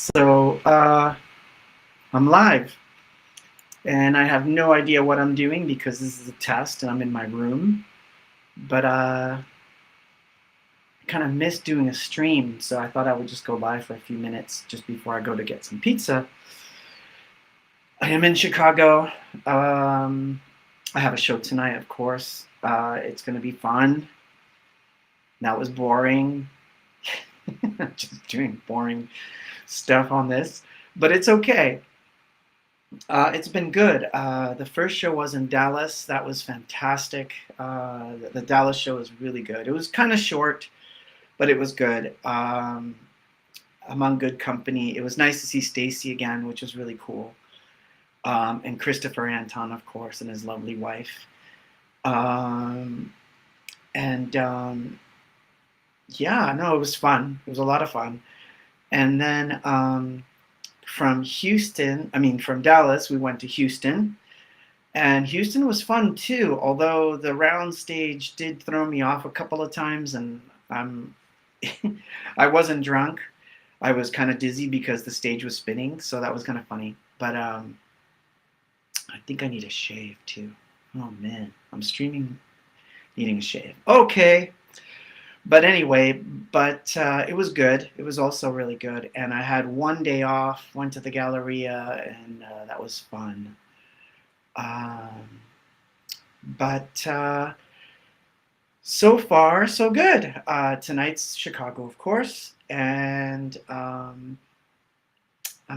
So I'm live, and I have no idea what I'm doing because this is a test and I'm in my room. But I kind of missed doing a stream, so I thought I would just go live for a few minutes just before I go to get some pizza. I am in Chicago. I have a show tonight, of course. It's going to be fun. That was boring. Just doing boring stuff on this, but it's okay. It's been good. The first show was in Dallas. That was fantastic. The Dallas show was really good. It was kind of short, but it was good. Among good company. It was nice to see Stacy again, which was really cool. And Christopher Anton, of course, and his lovely wife. Um, and Yeah, no, it was fun. It was a lot of fun. And then from Dallas, we went to Houston. And Houston was fun too, although the round stage did throw me off a couple of times, and I'm I wasn't drunk. I was kind of dizzy because the stage was spinning, so that was kind of funny. But I think I need a shave too. Oh man, I'm streaming needing a shave. Okay, but anyway, it was good. It was also really good, and I had one day off. Went to the Galleria, and that was fun. Um, but So far, so good. Tonight's Chicago, of course, and I'm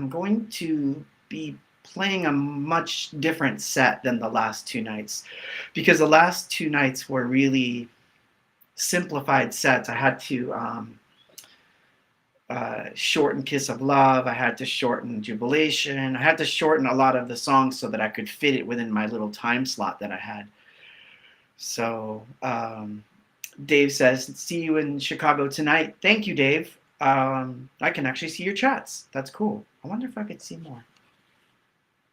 going to be playing a much different set than the last two nights because the last two nights were really simplified sets. I had to shorten Kiss of Love, I had to shorten Jubilation, I had to shorten a lot of the songs so that I could fit it within my little time slot that I had. So, Dave says, see you in Chicago tonight. Thank you, Dave. I can actually see your chats. That's cool. I wonder if I could see more.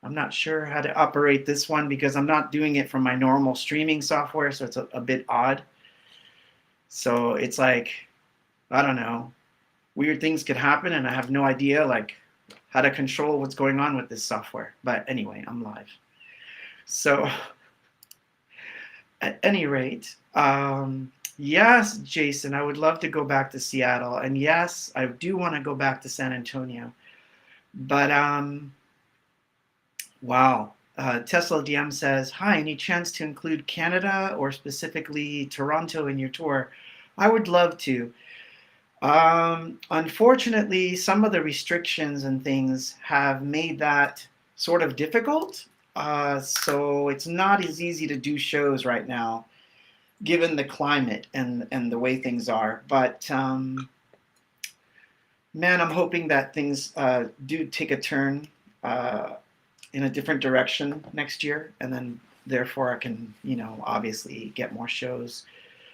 I'm not sure how to operate this one because I'm not doing it from my normal streaming software, so it's a bit odd. So it's like, I don't know, weird things could happen and I have no idea like how to control what's going on with this software. But anyway, I'm live. So at any rate, yes, Jason, I would love to go back to Seattle, and yes, I do want to go back to San Antonio. But wow, Tesla DM says, "Hi, any chance to include Canada or specifically Toronto in your tour? I would love to. Unfortunately, some of the restrictions and things have made that sort of difficult. So it's not as easy to do shows right now, given the climate and the way things are. But man, I'm hoping that things do take a turn in a different direction next year, and then therefore I can, obviously get more shows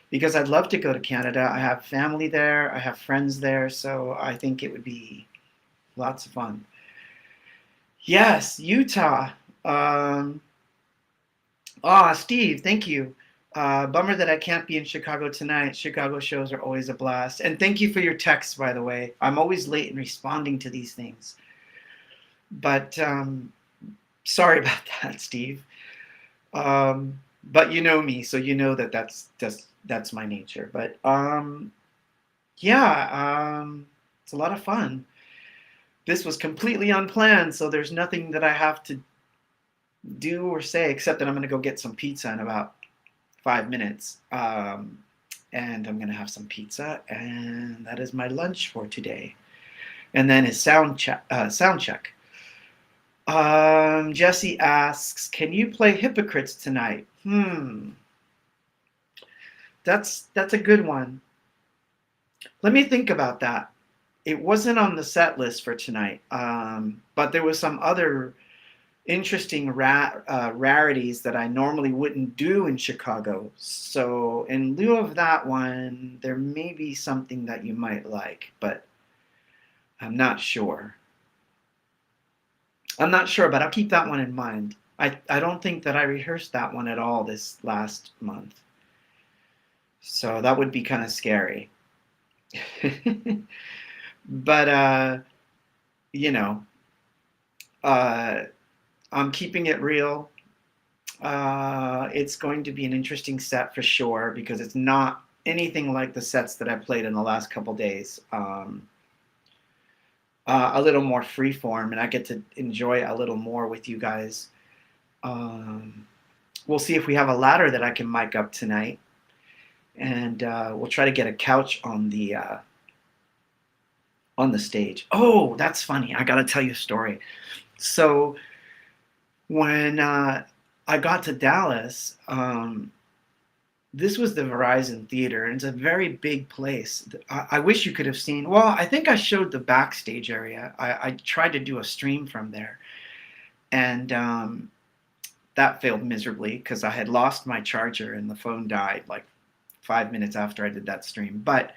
because I'd love to go to Canada. I have family there, I have friends there, so I think it would be lots of fun. Yes, Utah. Um, Steve, thank you. Bummer that I can't be in Chicago tonight. Chicago shows are always a blast. And thank you for your texts, by the way. I'm always late in responding to these things. But sorry about that, Steve. But you know me, so you know that that's my nature. But yeah, it's a lot of fun. This was completely unplanned, so there's nothing that I have to do or say except that I'm going to go get some pizza in about 5 minutes. And I'm going to have some pizza, and that is my lunch for today. And then his sound check. Jesse asks, "Can you play Hypocrites tonight?" That's a good one. Let me think about that. It wasn't on the set list for tonight, but there was some other interesting rarities that I normally wouldn't do in Chicago. So in lieu of that one, there may be something that you might like, but I'm not sure. But I'll keep that one in mind. I don't think that I rehearsed that one at all this last month. So that would be kind of scary. But you know, uh, I'm keeping it real. It's going to be an interesting set for sure because it's not anything like the sets that I played in the last couple days. A little more freeform, and I get to enjoy a little more with you guys. Um, we'll see if we have a ladder that I can mic up tonight, and we'll try to get a couch on the stage. Oh, that's funny. I got to tell you a story. So when I got to Dallas, this was the Verizon Theater, and it's a very big place. I wish you could have seen. Well, I think I showed the backstage area. I tried to do a stream from there, and that failed miserably because I had lost my charger and the phone died like 5 minutes after I did that stream. But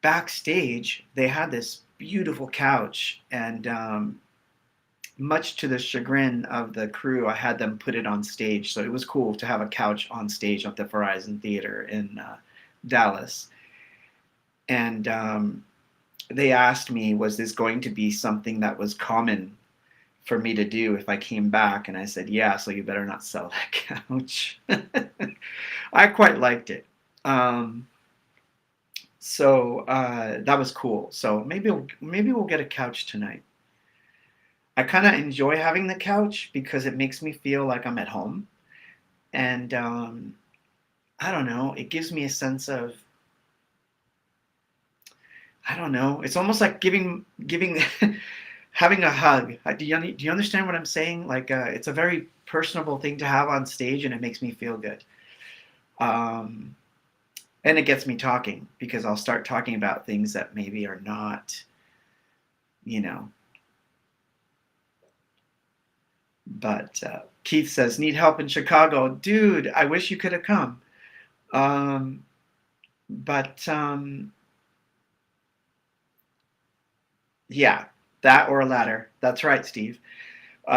backstage, they had this beautiful couch, and much to the chagrin of the crew, I had them put it on stage. So it was cool to have a couch on stage at the Verizon Theater in Dallas. And they asked me, was this going to be something that was common for me to do if I came back? And I said, yeah, so you better not sell that couch. I quite liked it. So that was cool. So maybe we'll get a couch tonight. I kind of enjoy having the couch because it makes me feel like I'm at home, and I don't know. It gives me a sense of, I don't know. It's almost like giving having a hug. Do you understand what I'm saying? Like it's a very personable thing to have on stage, and it makes me feel good. Um, and it gets me talking because I'll start talking about things that maybe are not, you know. But Keith says, need help in Chicago. Dude, I wish you could have come. Um, but yeah, that or a ladder. That's right, Steve.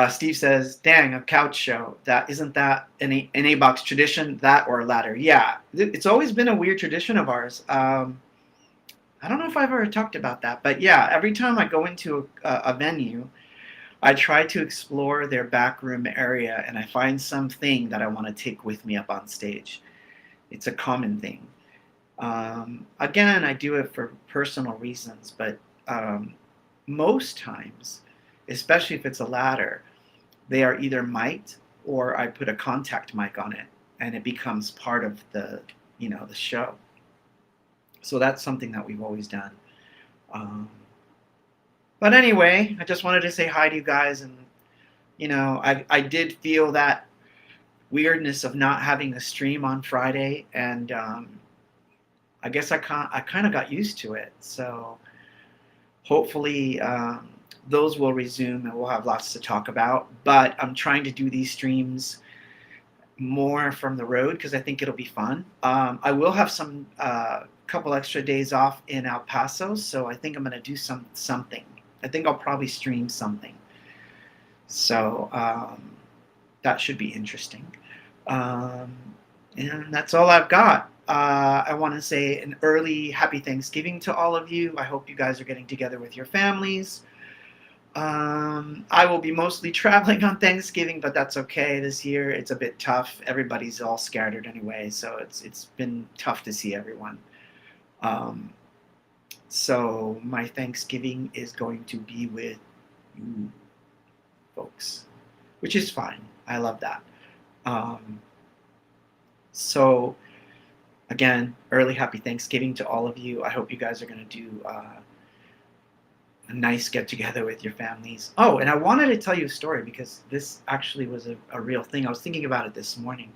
Steve says, dang, a couch show. That isn't that an A-box tradition, that or a ladder. Yeah, it's always been a weird tradition of ours. I don't know if I've ever talked about that, but yeah, every time I go into a venue, I try to explore their back room area and I find something that I want to take with me up on stage. It's a common thing. Again, I do it for personal reasons, but most times, especially if it's a ladder, they are either mic'd or I put a contact mic on it and it becomes part of the show. So that's something that we've always done. Um, but anyway, I just wanted to say hi to you guys, and I did feel that weirdness of not having a stream on Friday, and I guess I kind of got used to it. So hopefully those will resume and we'll have lots to talk about. But I'm trying to do these streams more from the road because I think it'll be fun. I will have some couple extra days off in El Paso, so I think I'm going to do something. I think I'll probably stream something. So that should be interesting. Um, and that's all I've got. I want to say an early happy Thanksgiving to all of you. I hope you guys are getting together with your families. I will be mostly traveling on Thanksgiving, but that's okay this year. It's a bit tough. Everybody's all scattered anyway, so it's been tough to see everyone. Um, so my Thanksgiving is going to be with you folks, which is fine. I love that. Um, so again, early happy Thanksgiving to all of you. I hope you guys are going to do a nice get together with your families. Oh, and I wanted to tell you a story because this actually was a real thing. I was thinking about it this morning.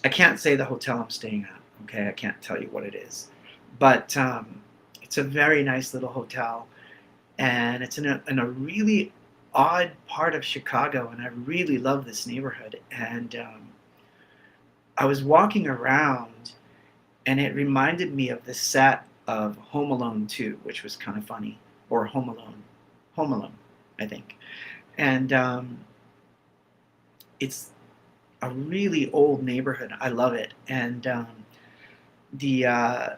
I can't say the hotel I'm staying at. Okay, I can't tell you what it is, but it's a very nice little hotel, and it's in a really odd part of Chicago, and I really love this neighborhood. And I was walking around, and it reminded me of the set of Home Alone 2, which was kind of funny, or Home Alone, I think. And it's a really old neighborhood. I love it, and the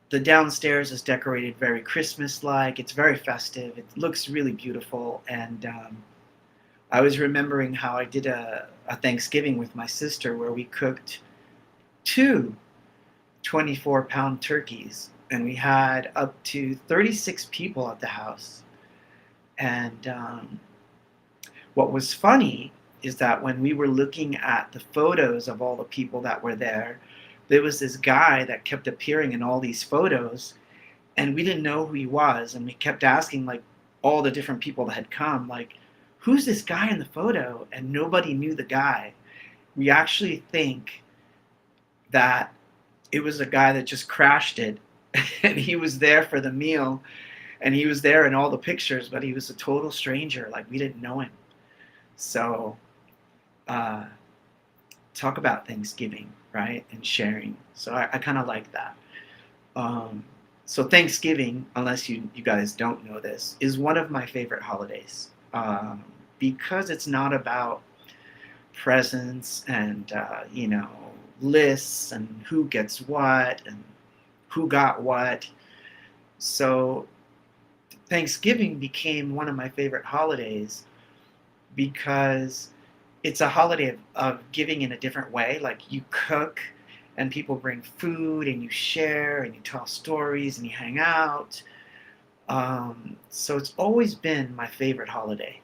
The downstairs is decorated very Christmas-like. It's very festive. It looks really beautiful. And I was remembering how I did a Thanksgiving with my sister where we cooked two 24-pound turkeys, and we had up to 36 people at the house. And what was funny is that when we were looking at the photos of all the people that were there, there was this guy that kept appearing in all these photos, and we didn't know who he was, and we kept asking like all the different people that had come, like, who's this guy in the photo? And nobody knew the guy. We actually think that it was a guy that just crashed it and he was there for the meal, and he was there in all the pictures, but he was a total stranger, like we didn't know him. So uh, talk about Thanksgiving, right? And sharing. So I kind of like that. Um, so Thanksgiving, unless you guys don't know this, is one of my favorite holidays, because it's not about presents and lists and who gets what and who got what. So Thanksgiving became one of my favorite holidays because it's a holiday of giving in a different way. Like you cook and people bring food and you share and you tell stories and you hang out. So it's always been my favorite holiday.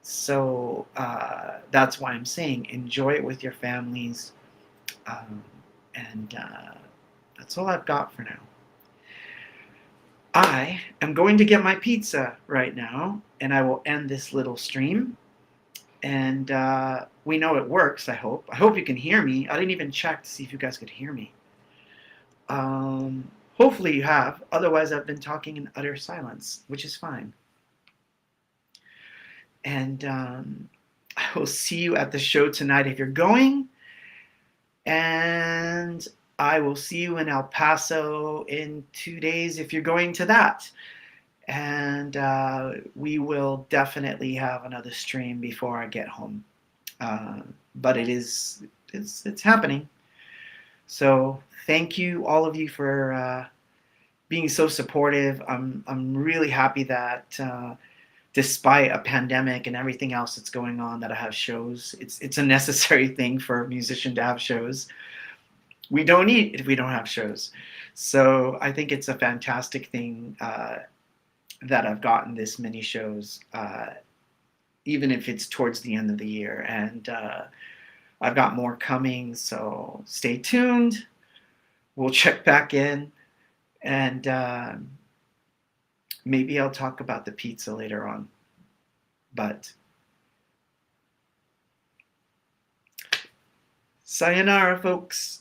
So that's why I'm saying enjoy it with your families. Um, and that's all I've got for now. I am going to get my pizza right now, and I will end this little stream. And we know it works, I hope. I hope you can hear me. I didn't even check to see if you guys could hear me. Hopefully you have. Otherwise, I've been talking in utter silence, which is fine. And I will see you at the show tonight if you're going. And I will see you in El Paso in 2 days if you're going to that. And we will definitely have another stream before I get home. But it's happening. So thank you, all of you, for being so supportive. I'm really happy that despite a pandemic and everything else that's going on, that I have shows. It's a necessary thing for a musician to have shows. We don't eat if we don't have shows. So I think it's a fantastic thing that I've gotten this many shows, even if it's towards the end of the year. And I've got more coming, so stay tuned. We'll check back in, and maybe I'll talk about the pizza later on. But sayonara, folks.